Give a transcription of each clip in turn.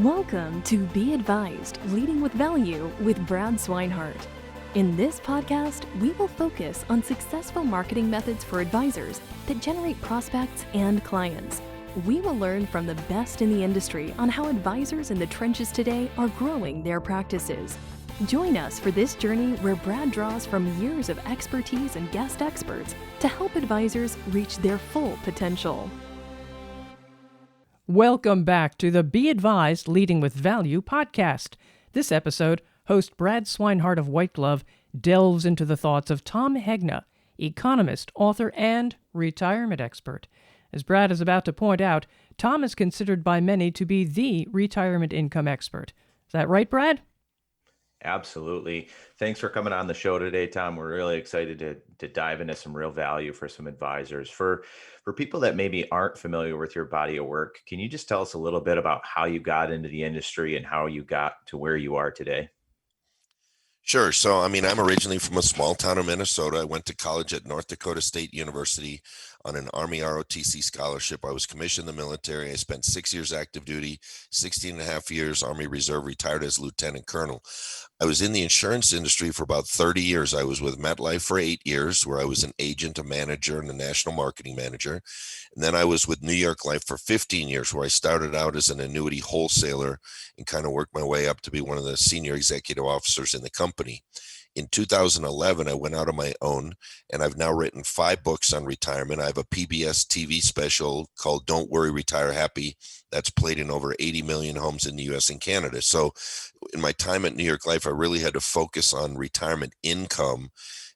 Welcome to Be Advised, Leading with Value with Brad Swinehart. In this podcast, we will focus on successful marketing methods for advisors that generate prospects and clients. We will learn from the best in the industry on how advisors in the trenches today are growing their practices. Join us for this journey where Brad draws from years of expertise and guest experts to help advisors reach their full potential. Welcome back to the Be Advised Leading with Value podcast. This episode, host Brad Swinehart of White Glove delves into the thoughts of Tom Hegna, economist, author, and retirement expert. As Brad is about to point out, Tom is considered by many to be the retirement income expert. Is that right, Brad? Absolutely. Thanks for coming on the show today, Tom. We're really excited to dive into some real value for some advisors. For people that maybe aren't familiar with your body of work, can you just tell us a little bit about how you got into the industry and how you got to where you are today? Sure. So, I'm originally from a small town of Minnesota. I went to college at North Dakota State University on an Army ROTC scholarship. I was commissioned in the military. I spent 6 years active duty, 16 and a half years Army Reserve, retired as lieutenant colonel. I was in the insurance industry for about 30 years. I was with MetLife for 8 years, where I was an agent, a manager, and a national marketing manager. And then I was with New York Life for 15 years, where I started out as an annuity wholesaler and kind of worked my way up to be one of the senior executive officers in the company. In 2011, I went out on my own, and I've now written 5 books on retirement. I have a PBS TV special called Don't Worry, Retire Happy that's played in over 80 million homes in the U.S. and Canada. So in my time at New York Life, I really had to focus on retirement income,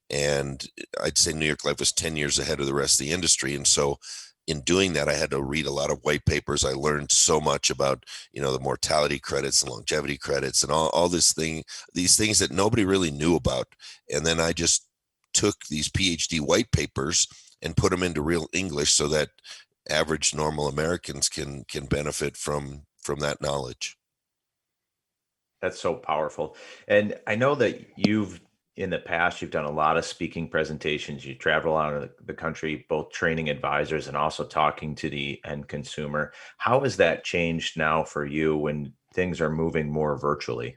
and I'd say New York Life was 10 years ahead of the rest of the industry. And so in doing that, I had to read a lot of white papers. I learned so much about, the mortality credits and longevity credits and all these things that nobody really knew about. And then I just took these PhD white papers and put them into real English so that average normal Americans can benefit from that knowledge. That's so powerful. And I know that in the past, you've done a lot of speaking presentations. You travel around the country, both training advisors and also talking to the end consumer. How has that changed now for you when things are moving more virtually?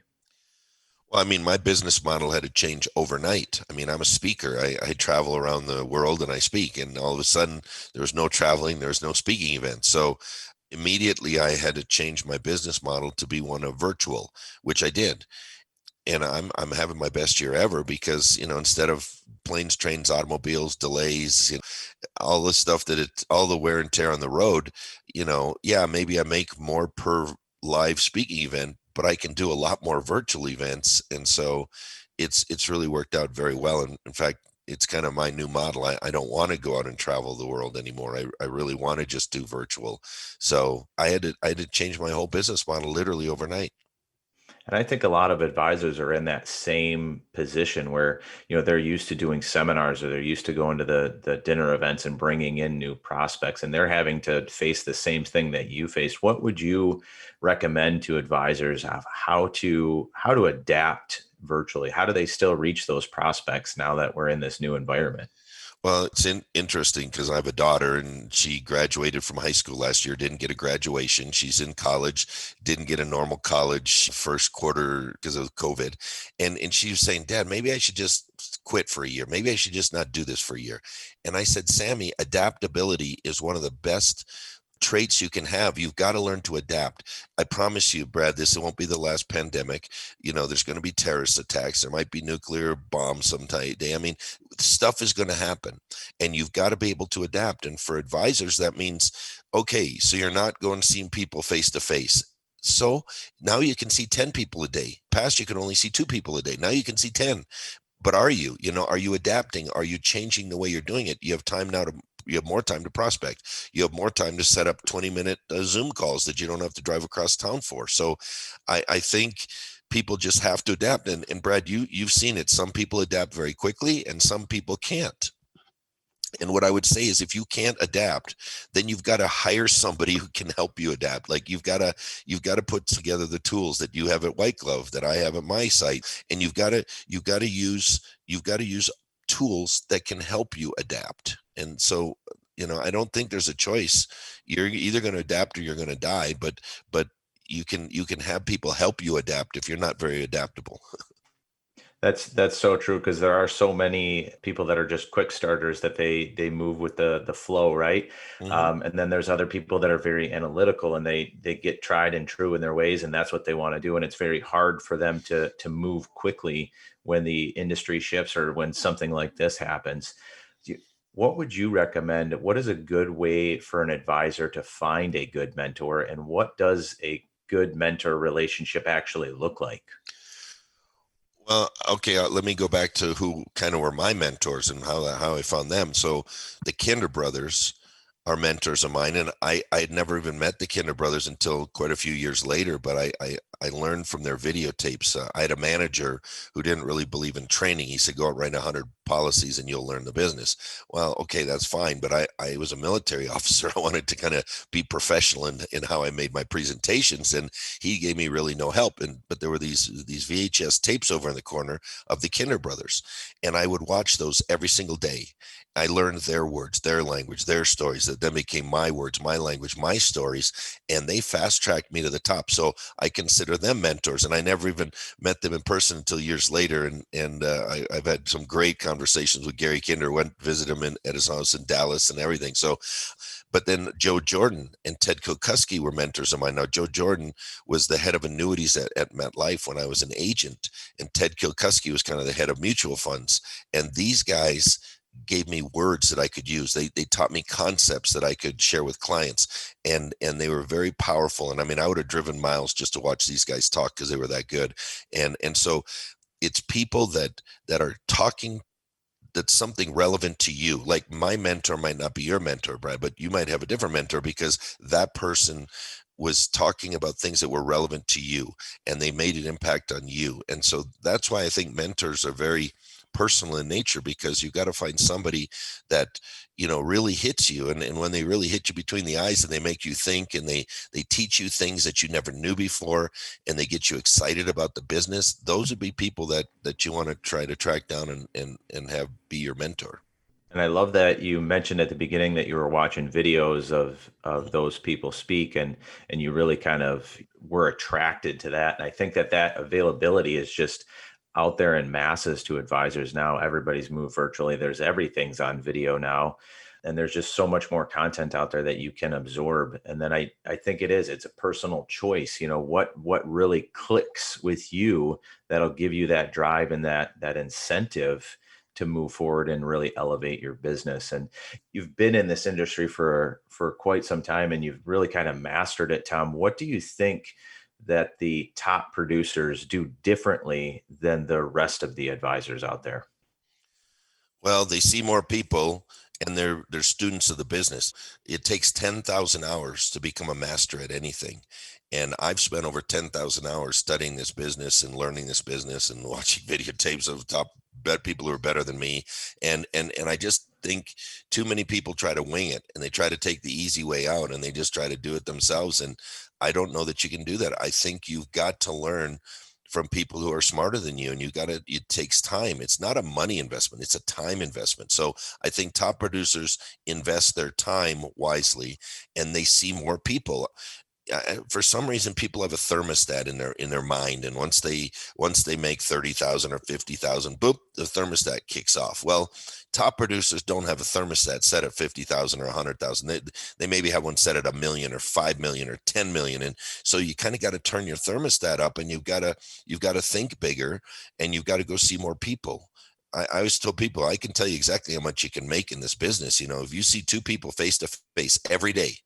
Well, my business model had to change overnight. I'm a speaker. I travel around the world and I speak, and all of a sudden there was no traveling, there was no speaking events. So immediately I had to change my business model to be one of virtual, which I did. And I'm having my best year ever because, instead of planes, trains, automobiles, delays, all the stuff all the wear and tear on the road, maybe I make more per live speaking event, but I can do a lot more virtual events. And so it's really worked out very well. And in fact, it's kind of my new model. I don't want to go out and travel the world anymore. I really want to just do virtual. So I had to change my whole business model literally overnight. And I think a lot of advisors are in that same position where, they're used to doing seminars or they're used to going to the dinner events and bringing in new prospects, and they're having to face the same thing that you faced. What would you recommend to advisors of how to adapt virtually? How do they still reach those prospects now that we're in this new environment? Well, it's interesting because I have a daughter and she graduated from high school last year, didn't get a graduation. She's in college, didn't get a normal college first quarter because of COVID. And she was saying, Dad, maybe I should just quit for a year. Maybe I should just not do this for a year. And I said, Sammy, adaptability is one of the best traits you can have. You've got to learn to adapt. I promise you, Brad, this won't be the last pandemic. There's going to be terrorist attacks. There might be nuclear bombs sometime day. Stuff is going to happen, and you've got to be able to adapt. And for advisors, that means, okay, so you're not going to see people face to face. So now you can see 10 people a day. Past, you could only see 2 people a day. Now you can see 10. But are you adapting? Are you changing the way you're doing it? You have more time to prospect. You have more time to set up 20-minute Zoom calls that you don't have to drive across town for. So I think people just have to adapt. And Brad, you've seen it. Some people adapt very quickly and some people can't. And what I would say is if you can't adapt, then you've got to hire somebody who can help you adapt. Like you've got to put together the tools that you have at White Glove, that I have at my site. And you've got to use tools that can help you adapt. And so, I don't think there's a choice. You're either going to adapt or you're going to die, but you can have people help you adapt if you're not very adaptable. That's so true, because there are so many people that are just quick starters that they move with the flow, right? Mhm. And then there's other people that are very analytical, and they get tried and true in their ways, and that's what they want to do. And it's very hard for them to move quickly when the industry shifts or when something like this happens. What would you recommend? What is a good way for an advisor to find a good mentor, and what does a good mentor relationship actually look like? Well, okay, let me go back to who kind of were my mentors and how I found them. So the Kinder brothers are mentors of mine, and I had never even met the Kinder brothers until quite a few years later, but I learned from their videotapes. I had a manager who didn't really believe in training. He said, go out and write 100 policies and you'll learn the business. Well, okay, that's fine, but I was a military officer. I wanted to kind of be professional in how I made my presentations, and he gave me really no help. But there were these VHS tapes over in the corner of the Kinder brothers, and I would watch those every single day. I learned their words, their language, their stories that then became my words, my language, my stories, and they fast tracked me to the top. So I consider them mentors, and I never even met them in person until years later. And I've had some great conversations with Gary Kinder. Went to visit him at his house in Dallas and everything. So, but then Joe Jordan and Ted Kilkuski were mentors of mine. Now, Joe Jordan was the head of annuities at MetLife when I was an agent, and Ted Kilkuski was kind of the head of mutual funds. And these guys gave me words that I could use. They taught me concepts that I could share with clients, and they were very powerful. And I mean, I would have driven miles just to watch these guys talk because they were that good. And so it's people that are talking, that's something relevant to you. Like my mentor might not be your mentor, Brad, but you might have a different mentor because that person was talking about things that were relevant to you and they made an impact on you. And so that's why I think mentors are very personal in nature, because you got to find somebody that really hits you, and when they really hit you between the eyes and they make you think, and they teach you things that you never knew before, and they get you excited about the business, those would be people that you want to try to track down and have be your mentor. And I love that you mentioned at the beginning that you were watching videos of those people speak, and you really kind of were attracted to that. And I think that availability is just out there in masses to advisors now. Everybody's moved virtually. There's everything's on video now. And there's just so much more content out there that you can absorb. And then I think it's a personal choice. What really clicks with you that'll give you that drive and that incentive to move forward and really elevate your business. And you've been in this industry for quite some time, and you've really kind of mastered it, Tom. What do you think that the top producers do differently than the rest of the advisors out there? Well, they see more people, and they're students of the business. It takes 10,000 hours to become a master at anything. And I've spent over 10,000 hours studying this business and learning this business and watching videotapes of top people who are better than me. And I just think too many people try to wing it, and they try to take the easy way out, and they just try to do it themselves. And I don't know that you can do that. I think you've got to learn from people who are smarter than you, and it takes time. It's not a money investment, it's a time investment. So I think top producers invest their time wisely, and they see more people. For some reason, people have a thermostat in their mind, and once they make 30,000 or 50,000, boop, the thermostat kicks off. Well, top producers don't have a thermostat set at 50,000 or 100,000. They maybe have one set at 1 million or 5 million or 10 million, and so you kind of got to turn your thermostat up, and you've got to think bigger, and you've got to go see more people. I always tell people, I can tell you exactly how much you can make in this business. If you see two people face to face every day,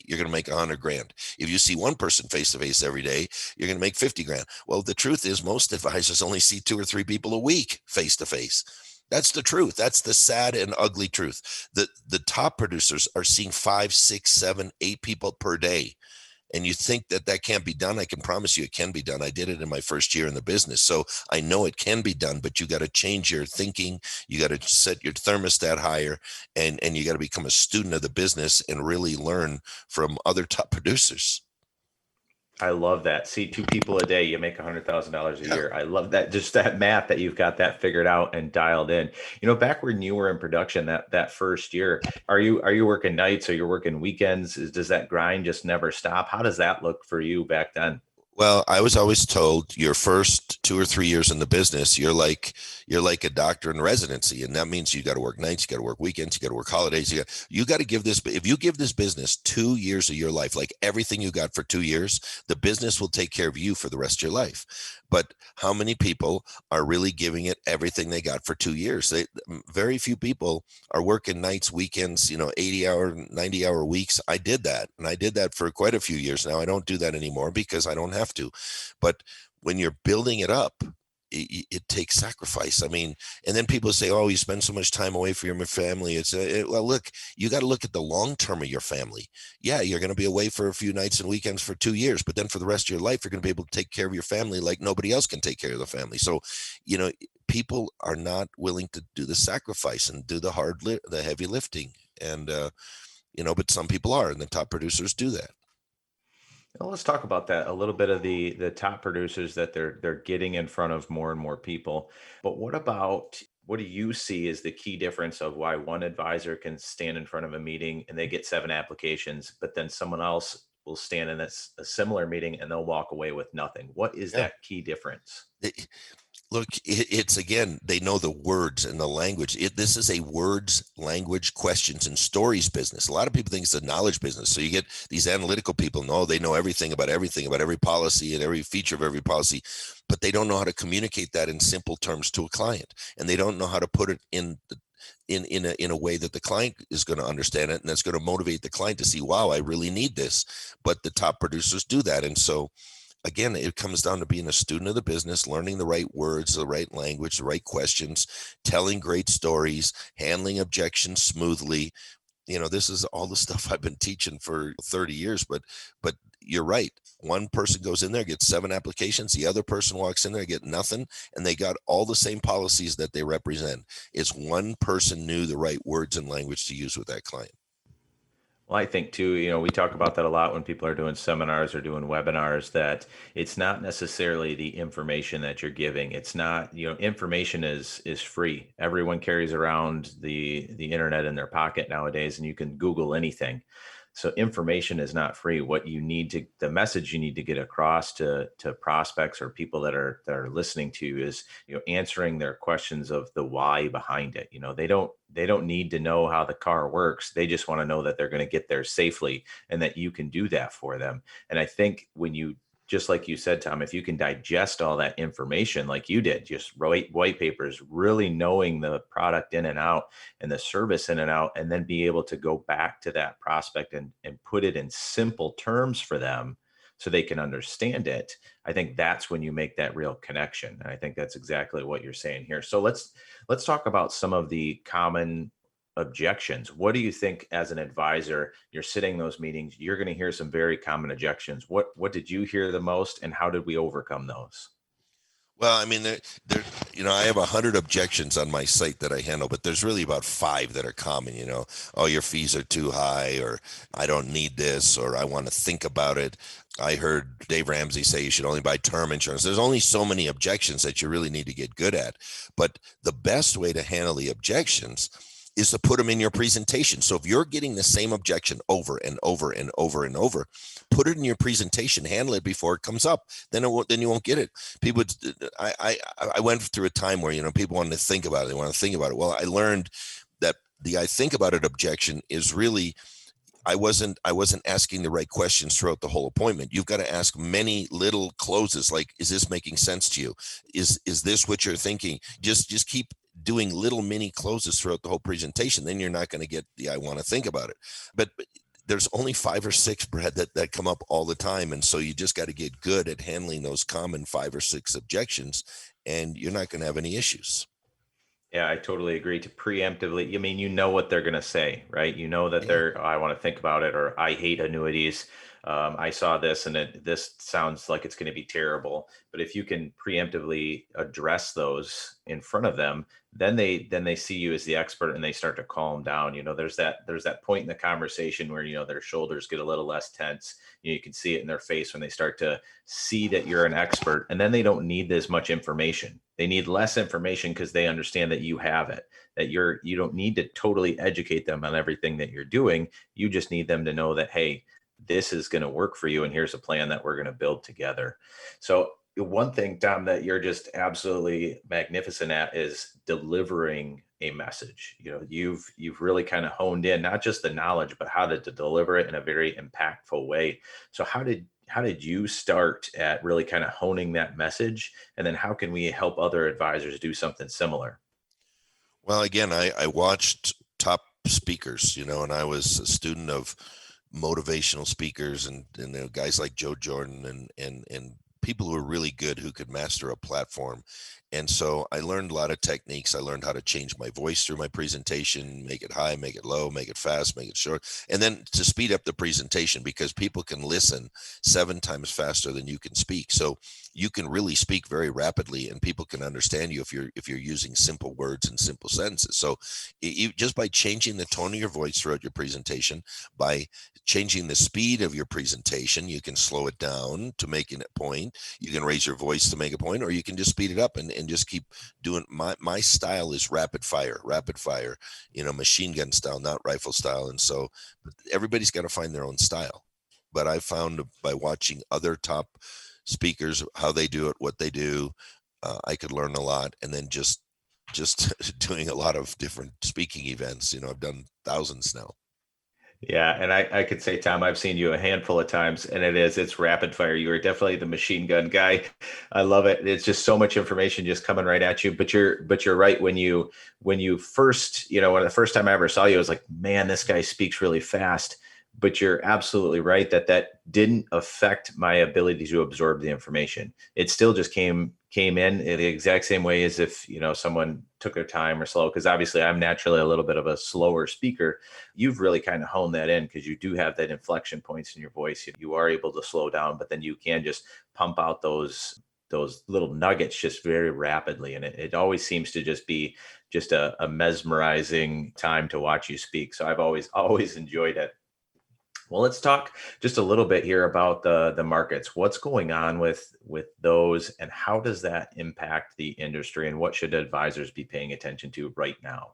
you're going to make 100 grand. If you see one person face to face every day, you're going to make 50 grand. Well, the truth is most advisors only see 2 or 3 people a week face to face. That's the truth. That's the sad and ugly truth. The top producers are seeing 5, 6, 7, 8 people per day. And you think that can't be done. I can promise you it can be done. I did it in my first year in the business. So I know it can be done, but you got to change your thinking. You got to set your thermostat higher, and you got to become a student of the business and really learn from other top producers. I love that. See, two people a day, you make $100,000 a year. I love that. Just that math that you've got that figured out and dialed in. Back when you were in production that first year, are you working nights or you're working weekends? Does that grind just never stop? How does that look for you back then? Well, I was always told your first 2 or 3 years in the business, you're like a doctor in residency, and that means you got to work nights, you got to work weekends, you got to work holidays. You got to give this. If you give this business 2 years of your life, like everything you got for 2 years, the business will take care of you for the rest of your life. But how many people are really giving it everything they got for 2 years? Very few people are working nights, weekends, 80-hour, 90-hour weeks. I did that, and I did that for quite a few years now. I don't do that anymore because I don't have to. But when you're building it up, it takes sacrifice. I mean, and then people say, "Oh, you spend so much time away from your family." Well, look, you got to look at the long term of your family. Yeah, you're going to be away for a few nights and weekends for 2 years, but then for the rest of your life, you're going to be able to take care of your family like nobody else can take care of the family. So, you know, people are not willing to do the sacrifice and do the heavy lifting, and but some people are, and the top producers do that. Well, let's talk about that a little bit of the top producers that they're getting in front of more and more people. But what do you see as the key difference of why one advisor can stand in front of a meeting and they get 7 applications, but then someone else will stand in a similar meeting and they'll walk away with nothing? What is Yeah. that key difference? Look, it's again, they know the words and the language. This is a words, language, questions, and stories business. A lot of people think it's a knowledge business. So you get these analytical people, no, they know everything, about every policy and every feature of every policy, but they don't know how to communicate that in simple terms to a client. And they don't know how to put it in a way that the client is going to understand it, and that's going to motivate the client to see, wow, I really need this. But the top producers do that. And so again, it comes down to being a student of the business, learning the right words, the right language, the right questions, telling great stories, handling objections smoothly. This is all the stuff I've been teaching for 30 years, but you're right. One person goes in there, gets 7 applications. The other person walks in there, get nothing, and they got all the same policies that they represent. It's one person knew the right words and language to use with that client. Well, I think too, we talk about that a lot when people are doing seminars or doing webinars, that it's not necessarily the information that you're giving. It's not, information is free. Everyone carries around the internet in their pocket nowadays, and you can Google anything. So information is not free. The message you need to get across to prospects or people that are listening to you is, answering their questions of the why behind it. They don't need to know how the car works. They just want to know that they're going to get there safely and that you can do that for them. And I think just like you said, Tom, if you can digest all that information like you did, just write white papers, really knowing the product in and out and the service in and out, and then be able to go back to that prospect and put it in simple terms for them so they can understand it. I think that's when you make that real connection. And I think that's exactly what you're saying here. So let's talk about some of the common objections. What do you think as an advisor, you're sitting in those meetings, you're going to hear some very common objections. What did you hear the most, and how did we overcome those? Well, I mean, I have 100 objections on my site that I handle, but there's really about 5 that are common. Oh, your fees are too high, or I don't need this, or I want to think about it. I heard Dave Ramsey say you should only buy term insurance. There's only so many objections that you really need to get good at. But the best way to handle the objections is to put them in your presentation. So if you're getting the same objection over and over and over and over, put it in your presentation, handle it before it comes up. Then you won't get it. People, I went through a time where, people wanted to think about it. They want to think about it. Well, I learned that the I think about it objection is really, I wasn't asking the right questions throughout the whole appointment. You've got to ask many little closes, like, is this making sense to you? Is this what you're thinking? Just keep doing little mini closes throughout the whole presentation. Then you're not going to get the I want to think about it. But there's only 5 or 6, Brad, that come up all the time. And so you just got to get good at handling those common 5 or 6 objections, and you're not going to have any issues. Yeah, I totally agree. To preemptively, what they're going to say, right? You know that Yeah. I want to think about it, or I hate annuities. I saw this and this sounds like it's going to be terrible. But if you can preemptively address those in front of them, then they see you as the expert and they start to calm down. There's that point in the conversation where their shoulders get a little less tense. You can see it in their face when they start to see that you're an expert, and then they don't need as much information. They need less information because they understand that you have it, that you don't need to totally educate them on everything that you're doing. You just need them to know that, hey, this is going to work for you, and here's a plan that we're going to build together. So one thing, Tom, that you're just absolutely magnificent at is delivering a message. You've really kind of honed in not just the knowledge, but how to deliver it in a very impactful way. So how did you start at really kind of honing that message, and then how can we help other advisors do something similar? Well, again, I watched top speakers, and I was a student of motivational speakers and guys like Joe Jordan and people who are really good, who could master a platform. And so I learned a lot of techniques. I learned how to change my voice through my presentation, make it high, make it low, make it fast, make it short, and then to speed up the presentation, because people can listen 7 times faster than you can speak. So you can really speak very rapidly and people can understand you if you're using simple words and simple sentences. So just by changing the tone of your voice throughout your presentation, by changing the speed of your presentation, you can slow it down to make a point. You can raise your voice to make a point, or you can just speed it up and just keep doing. My style is rapid fire, machine gun style, not rifle style. And so everybody's got to find their own style. But I found by watching other top speakers, how they do it, what they do, I could learn a lot. And then just doing a lot of different speaking events. I've done thousands now. Yeah. And I could say, Tom, I've seen you a handful of times, and it's rapid fire. You are definitely the machine gun guy. I love it. It's just so much information just coming right at you. But you're right. When you first, when the first time I ever saw you, I was like, man, this guy speaks really fast. But you're absolutely right that didn't affect my ability to absorb the information. It still just came in the exact same way as if, someone took their time or slow, because obviously I'm naturally a little bit of a slower speaker. You've really kind of honed that in because you do have that inflection points in your voice. You are able to slow down, but then you can just pump out those little nuggets just very rapidly. And it always seems to just be just a mesmerizing time to watch you speak. So I've always enjoyed it. Well, let's talk just a little bit here about the markets. What's going on with those, and how does that impact the industry, and what should advisors be paying attention to right now?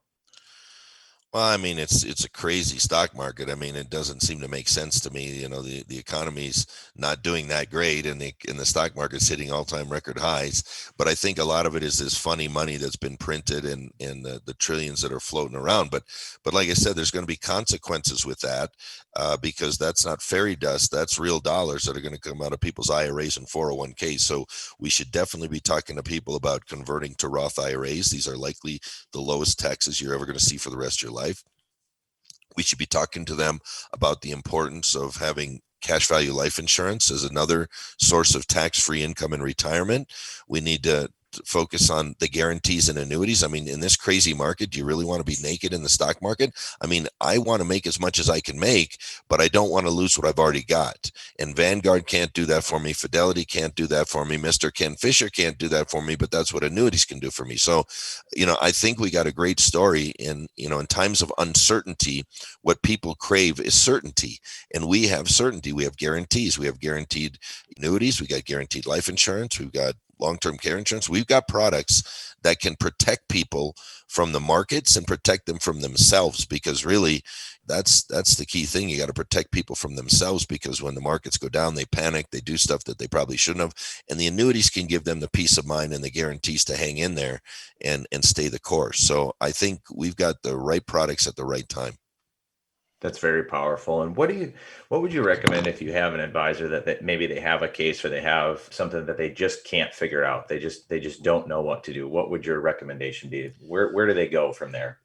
Well, I mean, it's a crazy stock market. I mean, it doesn't seem to make sense to me. The economy's not doing that great, and the stock market's hitting all-time record highs. But I think a lot of it is this funny money that's been printed and the trillions that are floating around. But like I said, there's going to be consequences with that because that's not fairy dust. That's real dollars that are going to come out of people's IRAs and 401ks. So we should definitely be talking to people about converting to Roth IRAs. These are likely the lowest taxes you're ever going to see for the rest of your life. We should be talking to them about the importance of having cash value life insurance as another source of tax-free income in retirement. We need to focus on the guarantees and annuities. I mean, in this crazy market, do you really want to be naked in the stock market? I mean, I want to make as much as I can make, but I don't want to lose what I've already got. And Vanguard can't do that for me. Fidelity can't do that for me. Mr. Ken Fisher can't do that for me, but that's what annuities can do for me. So, I think we got a great story in times of uncertainty. What people crave is certainty, and we have certainty. We have guarantees. We have guaranteed annuities. We got guaranteed life insurance. We've got long-term care insurance. We've got products that can protect people from the markets and protect them from themselves, because really that's the key thing. You got to protect people from themselves, because when the markets go down, they panic, they do stuff that they probably shouldn't have. And the annuities can give them the peace of mind and the guarantees to hang in there and stay the course. So I think we've got the right products at the right time. That's very powerful. And what would you recommend if you have an advisor that maybe they have a case or they have something that they just can't figure out? They just don't know what to do. What would your recommendation be? Where do they go from there?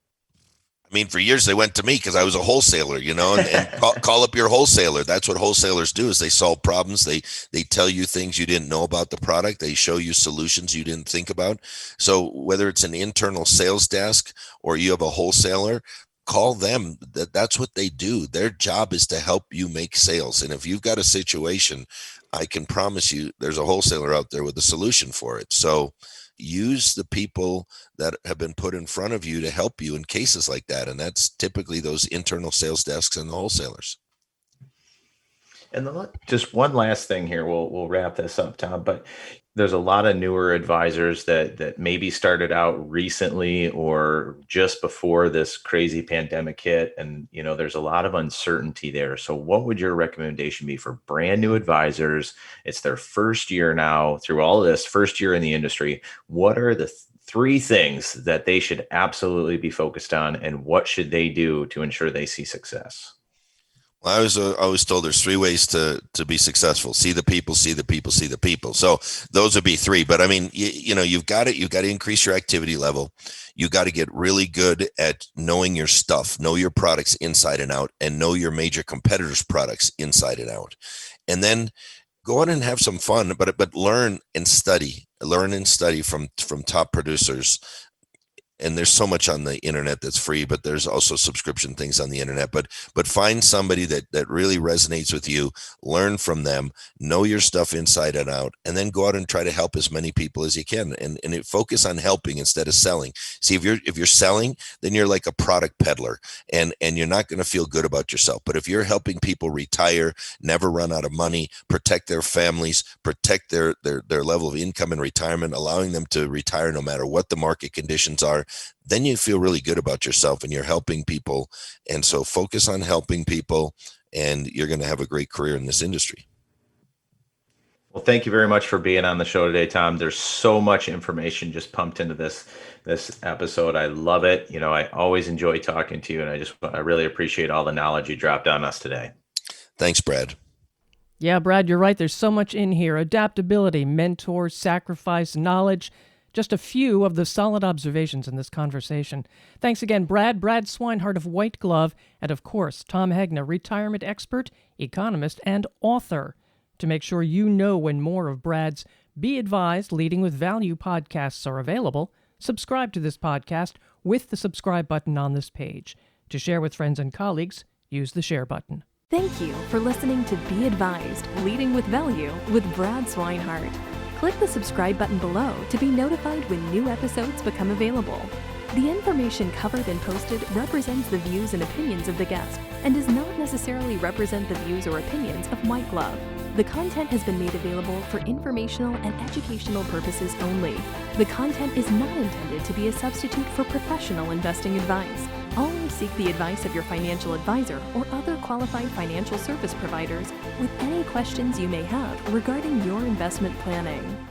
I mean, for years they went to me because I was a wholesaler, and call up your wholesaler. That's what wholesalers do, is they solve problems. They tell you things you didn't know about the product. They show you solutions you didn't think about. So whether it's an internal sales desk or you have a wholesaler, call them. That's what they do. Their job is to help you make sales. And if you've got a situation, I can promise you there's a wholesaler out there with a solution for it. So use the people that have been put in front of you to help you in cases like that. And that's typically those internal sales desks and the wholesalers. And just one last thing here, we'll wrap this up, Tom. But there's a lot of newer advisors that maybe started out recently or just before this crazy pandemic hit, and there's a lot of uncertainty there. So, what would your recommendation be for brand new advisors? It's their first year now through all of this, first year in the industry. What are the three things that they should absolutely be focused on, and what should they do to ensure they see success? Well, I was always told there's three ways to be successful: see the people, see the people, see the people. So those would be three. But I mean, you've got to increase your activity level. You got to get really good at knowing your stuff, know your products inside and out, and know your major competitors' products inside and out. And then go out and have some fun, but learn and study from top producers. And there's so much on the internet that's free, but there's also subscription things on the internet. But find somebody that really resonates with you, learn from them, know your stuff inside and out, and then go out and try to help as many people as you can. And focus on helping instead of selling. See, if you're selling, then you're like a product peddler, and you're not going to feel good about yourself. But if you're helping people retire, never run out of money, protect their families, protect their level of income in retirement, allowing them to retire no matter what the market conditions are, then you feel really good about yourself and you're helping people. And so focus on helping people, and you're going to have a great career in this industry. Well, thank you very much for being on the show today, Tom. There's so much information just pumped into this episode. I love it. I always enjoy talking to you, and I really appreciate all the knowledge you dropped on us today. Thanks, Brad. Yeah, Brad, you're right. There's so much in here. Adaptability, mentor, sacrifice, knowledge. Just a few of the solid observations in this conversation. Thanks again, Brad Swinehart of White Glove, and of course, Tom Hegna, retirement expert, economist, and author. To make sure you know when more of Brad's Be Advised Leading with Value podcasts are available, subscribe to this podcast with the subscribe button on this page. To share with friends and colleagues, use the share button. Thank you for listening to Be Advised Leading with Value with Brad Swinehart. Click the subscribe button below to be notified when new episodes become available. The information covered and posted represents the views and opinions of the guest and does not necessarily represent the views or opinions of White Glove. The content has been made available for informational and educational purposes only. The content is not intended to be a substitute for professional investing advice. Always seek the advice of your financial advisor or other qualified financial service providers with any questions you may have regarding your investment planning.